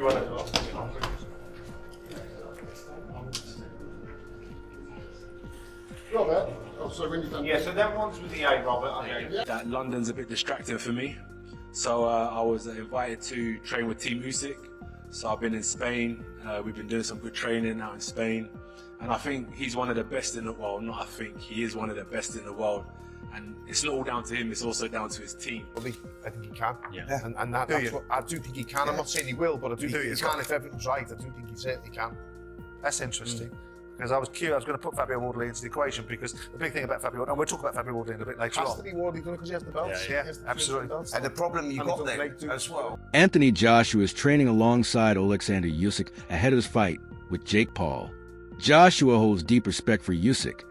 Robert, oh, sorry, when you done. Yeah, so that one's with the A, Robert. Okay. That London's a bit distracting for me. So I was invited to train with Team Usyk. So I've been in Spain. We've been doing some good training out in Spain. And I think he's one of the best in the world. Not I think, he is one of the best in the world. And it's not all down to him, it's also down to his team. I think he can. Yeah. And that's what I do think he can. I'm not saying he will, but I do think he can if everything's right. I do think he certainly can. That's interesting. Because I was curious, I was going to put Fabio Wardley into the equation because the big thing about Fabio, and we'll talk about Fabio Wardley in a bit later Has on. to be Wardley done because he has the belts. Yeah, absolutely. And the problem you got there as well. Anthony Joshua is training alongside Oleksandr Usyk ahead of his fight with Jake Paul. Joshua holds deep respect for Usyk,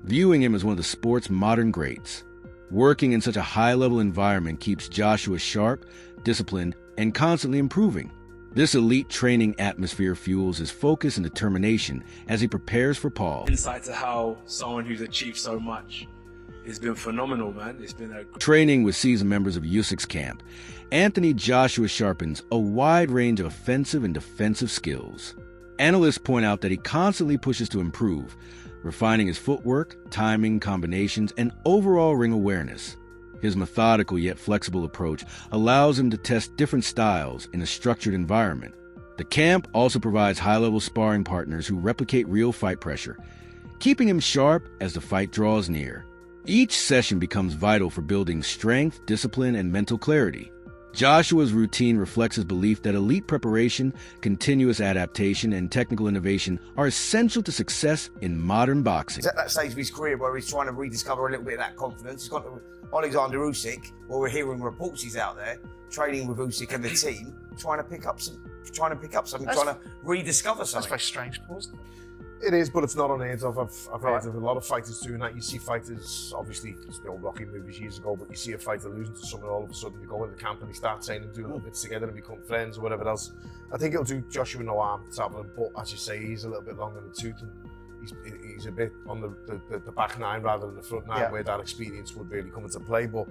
viewing him as one of the sport's modern greats. Working in such a high-level environment keeps Joshua sharp, disciplined, and constantly improving. This elite training atmosphere fuels his focus and determination as he prepares for Paul. Insight to how someone who's achieved so much has been phenomenal, man. It's been a Training with seasoned members of Usyk's camp, Anthony Joshua sharpens a wide range of offensive and defensive skills. Analysts point out that he constantly pushes to improve, refining his footwork, timing, combinations, and overall ring awareness. His methodical yet flexible approach allows him to test different styles in a structured environment. The camp also provides high-level sparring partners who replicate real fight pressure, keeping him sharp as the fight draws near. Each session becomes vital for building strength, discipline, and mental clarity. Joshua's routine reflects his belief that elite preparation, continuous adaptation, and technical innovation are essential to success in modern boxing. He's at that stage of his career where he's trying to rediscover a little bit of that confidence. He's got Oleksandr Usyk, where we're hearing reports he's out there training with Usyk and the team, trying to pick up something, trying to rediscover something. That's very strange, Paul, isn't it? It is, but it's not unheard of. I've heard of a lot of fighters doing that. You see fighters, obviously, it's the old Rocky movies years ago, but you see a fighter losing to someone, all of a sudden they go into the camp and they start training and do little bits together and become friends or whatever else. I think it'll do Joshua no harm to have him, but as you say, he's a little bit long in the tooth and he's a bit on the back nine rather than the front nine, where that experience would really come into play. But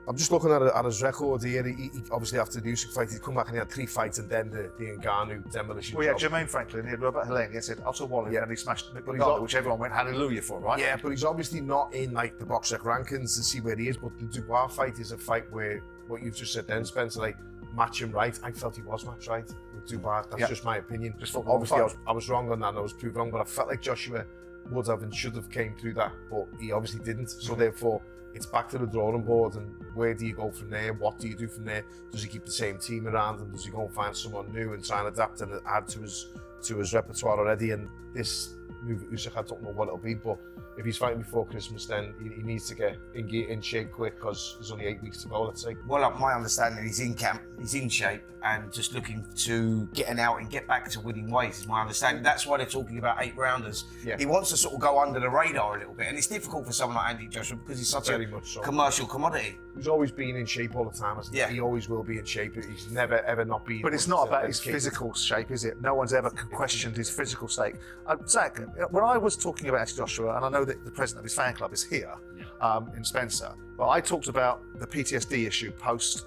I'm just looking at his record here. He obviously after the Usyk fight, he'd come back and he had 3 fights and then the Ngannou demolition. Well, yeah, Jermaine Franklin, he had Robert Helene, he said Otto Wallin, and he smashed McDonald, which everyone went hallelujah for, right? Yeah, but he's obviously not in like the boxrec rankings to see where he is. But the Dubois fight is a fight where what you've just said then, Spencer, like match him right. I felt he was matched right with Dubois. That's just my opinion. Just obviously I was wrong on that and I was proved wrong, but I felt like Joshua would have and should have came through that, but he obviously didn't. So therefore, it's back to the drawing board, and where do you go from there? What do you do from there? Does he keep the same team around him? Does he go and find someone new and try and adapt and add to his repertoire already? And this move at Usyk, I don't know what it'll be, but if he's fighting before Christmas, then he needs to get in shape quick because there's only 8 weeks to go, let's say. Well, my understanding, he's in camp, he's in shape, and just looking to get an out and get back to winning ways is my understanding. That's why they're talking about 8 rounders. Yeah. He wants to sort of go under the radar a little bit, and it's difficult for someone like Andy Joshua because he's such a commercial commodity. He's always been in shape all the time, hasn't he? Yeah. He always will be in shape. He's never ever not been. But it's not about his physical shape, is it? No one's ever questioned his physical state. Zach, when I was talking about Andy Joshua, and I know that the president of his fan club is here in Spencer, but I talked about the PTSD issue post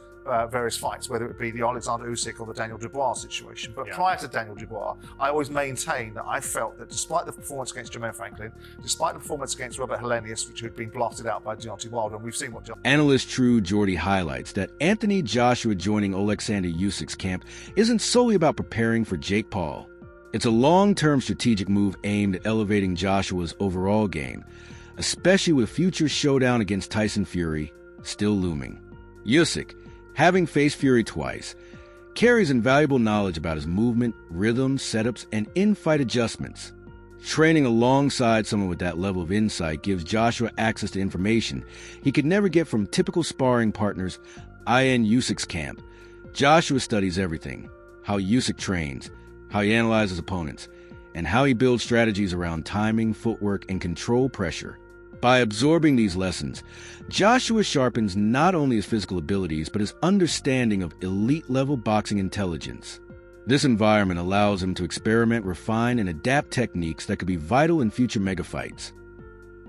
various fights, whether it be the Oleksandr Usyk or the Daniel Dubois situation. But prior to Daniel Dubois, I always maintained that I felt that despite the performance against Jermaine Franklin, despite the performance against Robert Helenius, which had been blasted out by Deontay Wilder, and we've seen what Analyst True Geordie highlights that Anthony Joshua joining Oleksandr Usyk's camp isn't solely about preparing for Jake Paul. It's a long-term strategic move aimed at elevating Joshua's overall game, especially with future showdown against Tyson Fury still looming. Usyk, having faced Fury twice, carries invaluable knowledge about his movement, rhythm, setups, and in-fight adjustments. Training alongside someone with that level of insight gives Joshua access to information he could never get from typical sparring partners in Usyk's camp. Joshua studies everything: how Usyk trains, how he analyzes opponents, and how he builds strategies around timing, footwork, and control pressure. By absorbing these lessons, Joshua sharpens not only his physical abilities, but his understanding of elite-level boxing intelligence. This environment allows him to experiment, refine, and adapt techniques that could be vital in future megafights.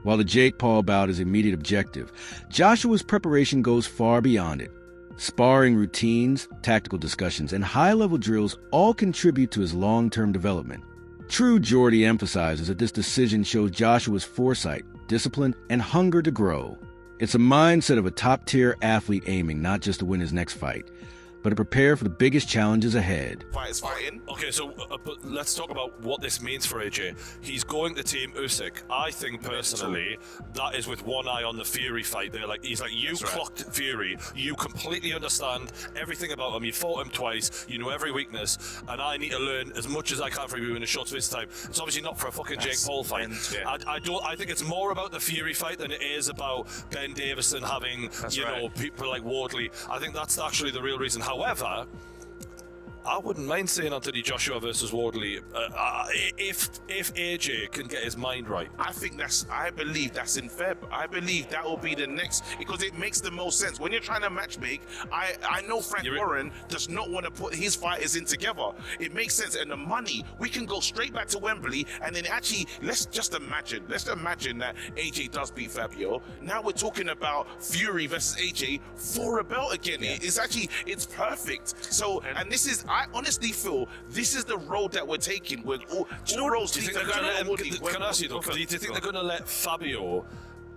While the Jake Paul bout is immediate objective, Joshua's preparation goes far beyond it. Sparring routines, tactical discussions, and high-level drills all contribute to his long-term development. True Geordie emphasizes that this decision shows Joshua's foresight, discipline, and hunger to grow. It's a mindset of a top-tier athlete aiming not just to win his next fight, but to prepare for the biggest challenges ahead. Fighters fighting. Okay, so but let's talk about what this means for AJ. He's going to Team Usyk. I think personally that is with one eye on the Fury fight. He's like, you clocked Fury. You completely understand everything about him. You fought him twice. You know every weakness, and I need to learn as much as I can from you in a short space of time. It's obviously not for a fucking Jake Paul fight. I think it's more about the Fury fight than it is about Ben Davison having people like Wardley. I think that's actually the real reason. However, I wouldn't mind saying Anthony Joshua versus Wardley if AJ can get his mind right. I believe that's in Feb. I believe that will be the next, because it makes the most sense. When you're trying to matchmake, I know Frank Warren does not want to put his fighters in together. It makes sense. And the money, we can go straight back to Wembley, and then actually, let's imagine that AJ does beat Fabio. Now we're talking about Fury versus AJ for a belt again. Yeah. It's perfect. So, and this is, I honestly feel this is the road that we're taking. With all roads. Can I ask you though? Do you think they're going to let Fabio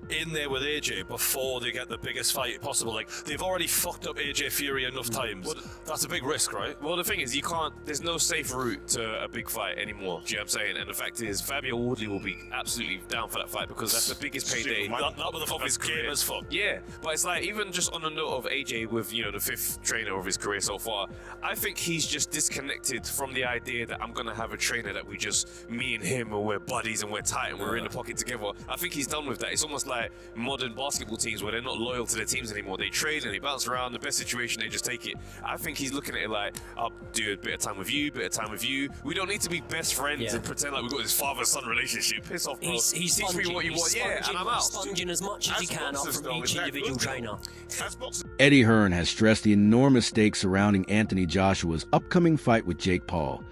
in there with AJ before they get the biggest fight possible? Like, they've already fucked up AJ Fury enough times. That's a big risk, right? Well, the thing is, there's no safe route to a big fight anymore. Do you know what I'm saying? And the fact is, Fabio Wardley will be absolutely down for that fight because that's the biggest payday of his career. As fuck. Yeah, but it's like, even just on the note of AJ with, the 5th trainer of his career so far, I think he's just disconnected from the idea that I'm going to have a trainer that me and him, or we're buddies and we're tight and we're in the pocket together. I think he's done with that. It's almost like modern basketball teams where they're not loyal to their teams anymore. They trade and they bounce around. The best situation, they just take it. I think he's looking at it like, I'll do a bit of time with you, bit of time with you. We don't need to be best friends and pretend like we've got this father-son relationship. Piss off, bro. He's teach me what you want, and I'm out. Sponging as much as he can up from each individual trainer. Eddie Hearn has stressed the enormous stakes surrounding Anthony Joshua's upcoming fight with Jake Paul,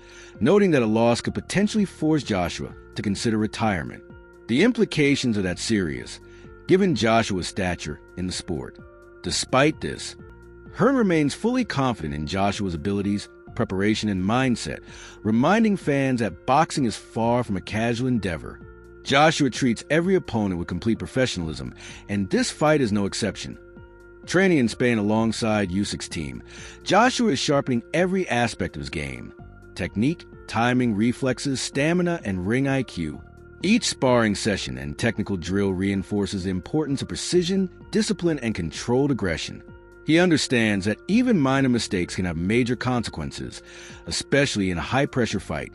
noting that a loss could potentially force Joshua to consider retirement. The implications are that serious, given Joshua's stature in the sport. Despite this, Hearn remains fully confident in Joshua's abilities, preparation, and mindset, reminding fans that boxing is far from a casual endeavor. Joshua treats every opponent with complete professionalism, and this fight is no exception. Training in Spain alongside Usyk's team, Joshua is sharpening every aspect of his game: technique, timing, reflexes, stamina, and ring IQ. Each sparring session and technical drill reinforces the importance of precision, discipline, and controlled aggression. He understands that even minor mistakes can have major consequences, especially in a high-pressure fight.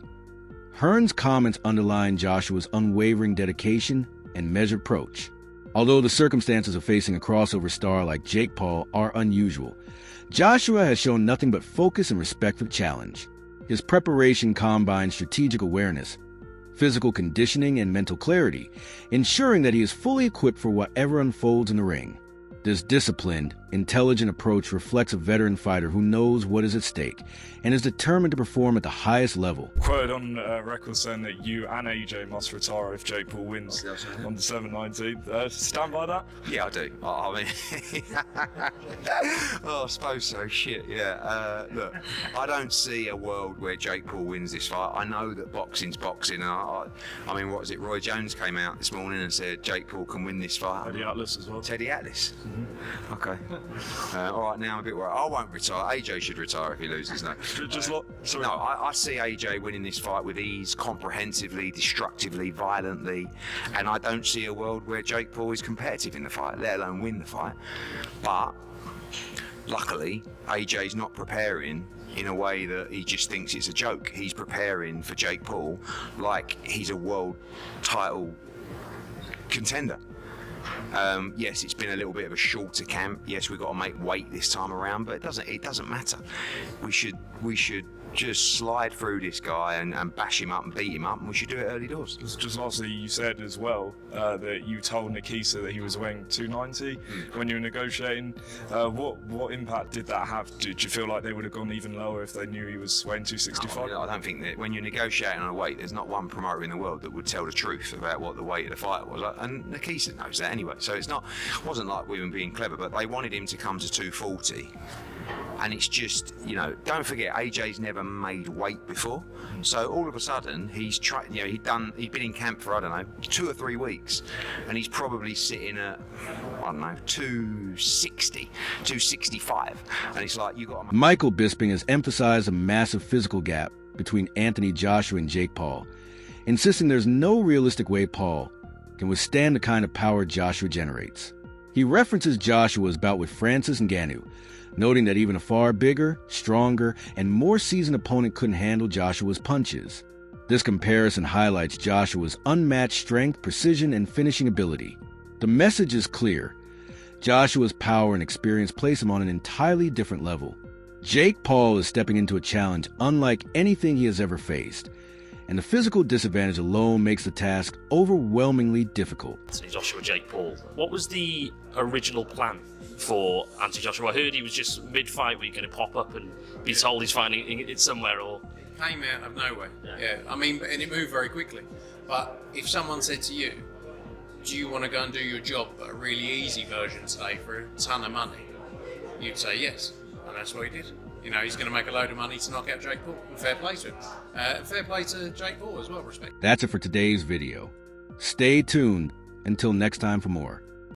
Hearn's comments underline Joshua's unwavering dedication and measured approach. Although the circumstances of facing a crossover star like Jake Paul are unusual, Joshua has shown nothing but focus and respect for the challenge. His preparation combines strategic awareness, physical conditioning, and mental clarity, ensuring that he is fully equipped for whatever unfolds in the ring. This disciplined, intelligent approach reflects a veteran fighter who knows what is at stake and is determined to perform at the highest level. Quoted on record saying that you and AJ must retire if Jake Paul wins on December 19th. Stand by that? Yeah, I do. I mean, I suppose so. Shit, yeah. Look, I don't see a world where Jake Paul wins this fight. I know that boxing's boxing. I mean, what was it? Roy Jones came out this morning and said Jake Paul can win this fight. Teddy Atlas as well. Teddy Atlas. Mm-hmm. Okay. All right, now I'm a bit worried. I won't retire. AJ should retire if he loses. No. No, I see AJ winning this fight with ease, comprehensively, destructively, violently, and I don't see a world where Jake Paul is competitive in the fight, let alone win the fight. But luckily, AJ's not preparing in a way that he just thinks it's a joke. He's preparing for Jake Paul like he's a world title contender. Yes, it's been a little bit of a shorter camp. Yes, we've got to make weight this time around, but it doesn't matter. We should just slide through this guy and bash him up and beat him up, and we should do it early doors. Just lastly, you said as well that you told Nikisa that he was weighing 290 when you were negotiating. What impact did that have? Did you feel like they would have gone even lower if they knew he was weighing 265? I don't think that when you're negotiating on a weight, there's not one promoter in the world that would tell the truth about what the weight of the fighter was. And Nikisa knows that anyway, so it wasn't like we were being clever, but they wanted him to come to 240. And it's just, don't forget, AJ's never made weight before. So all of a sudden, he's tried, he'd been in camp for, 2 or 3 weeks. And he's probably sitting at, 260, 265. And it's like, you got to... Michael Bisping has emphasized a massive physical gap between Anthony Joshua and Jake Paul, insisting there's no realistic way Paul can withstand the kind of power Joshua generates. He references Joshua's bout with Francis Ngannou, noting that even a far bigger, stronger, and more seasoned opponent couldn't handle Joshua's punches. This comparison highlights Joshua's unmatched strength, precision, and finishing ability. The message is clear. Joshua's power and experience place him on an entirely different level. Jake Paul is stepping into a challenge unlike anything he has ever faced, and the physical disadvantage alone makes the task overwhelmingly difficult. Anthony Joshua, Jake Paul. What was the original plan for Anthony Joshua? I heard he was just mid-fight, were you going to pop up and be told he's fighting it somewhere, or...? It came out of nowhere, yeah. And it moved very quickly. But if someone said to you, do you want to go and do your job, but a really easy version today for a ton of money? You'd say yes, and that's what he did. He's going to make a load of money to knock out Jake Paul, and fair play to him. Fair play to Jake Paul as well, respect. That's it for today's video. Stay tuned until next time for more.